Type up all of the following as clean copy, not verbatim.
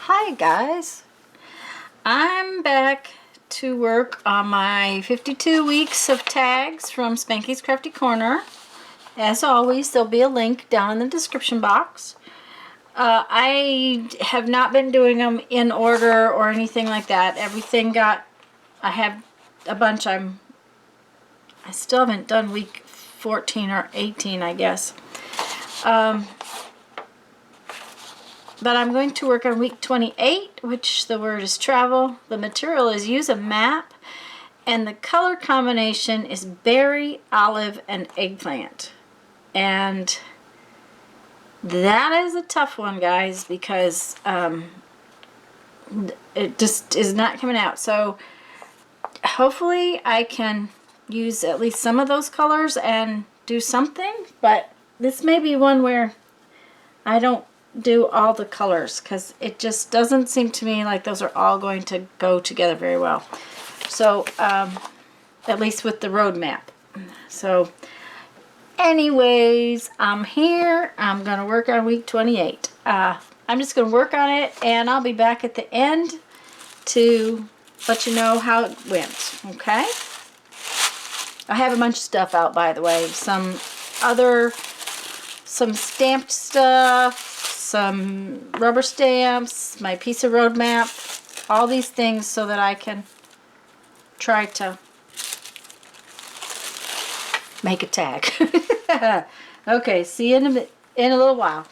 Hi guys, I'm back to work on my 52 weeks of tags from Spankie's Crafty Corner. As always, there'll be a link down in the description box. I have not been doing them in order or anything like that. I have a bunch. I still haven't done week 14 or 18, I guess. But I'm going to work on week 28, which the word is travel. The material is use a map, and the color combination is berry, olive, and eggplant. And that is a tough one, guys, because it just is not coming out. So hopefully I can use at least some of those colors and do something, but this may be one where I don't do all the colors because it just doesn't seem to me like those are all going to go together very well. So at least with the road map. So anyways, I'm here. I'm going to work on week 28. I'm just going to work on it, and I'll be back at the end to let you know how it went. Okay? I have a bunch of stuff out, by the way. Some stamped stuff, some rubber stamps, my piece of road map, all these things so that I can try to make a tag. Okay, see you in a little while.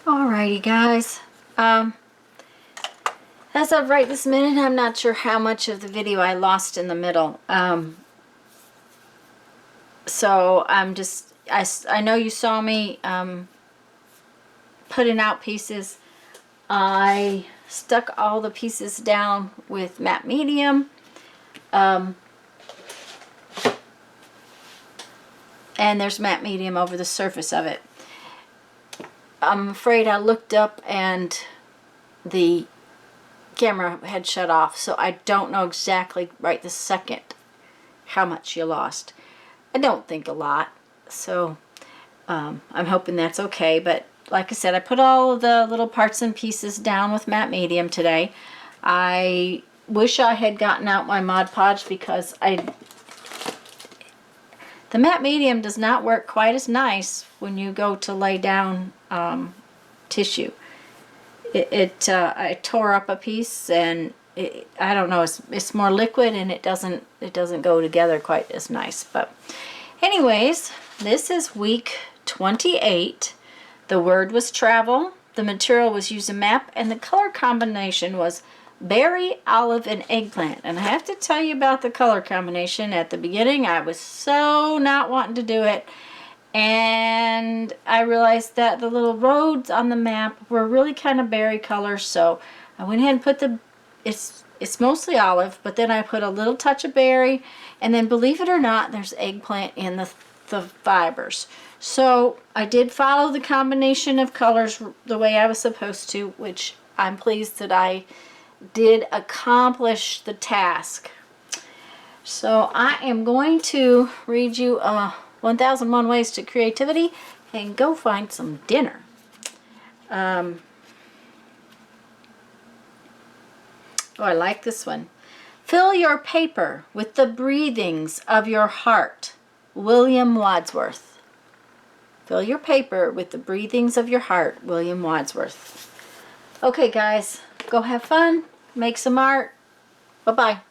Alrighty, guys. As of right this minute, I'm not sure how much of the video I lost in the middle. So I'm just, I know you saw me putting out pieces. I stuck all the pieces down with matte medium. And there's matte medium over the surface of it. I'm afraid I looked up and the camera had shut off, so I don't know exactly right this second how much you lost. I don't think a lot, so I'm hoping that's okay. But like I said, I put all of the little parts and pieces down with matte medium today. I wish I had gotten out my Mod Podge because the matte medium does not work quite as nice when you go to lay down tissue. I tore up a piece, and I don't know, it's more liquid, and it doesn't go together quite as nice. But anyways, this is week 28. The word was travel. The material was use a map, and the color combination was berry, olive, and eggplant. And I have to tell you about the color combination. At the beginning, I was so not wanting to do it. And I realized that the little roads on the map were really kind of berry colors, so I went ahead and put it's mostly olive, but then I put a little touch of berry, and then believe it or not, there's eggplant in the fibers. So I did follow the combination of colors the way I was supposed to, which I'm pleased that I did accomplish the task. So I am going to read you 1001 Ways to Creativity and go find some dinner. Oh, I like this one. Fill your paper with the breathings of your heart. William Wordsworth. Fill your paper with the breathings of your heart. William Wordsworth. Okay, guys, go have fun. Make some art. Bye-bye.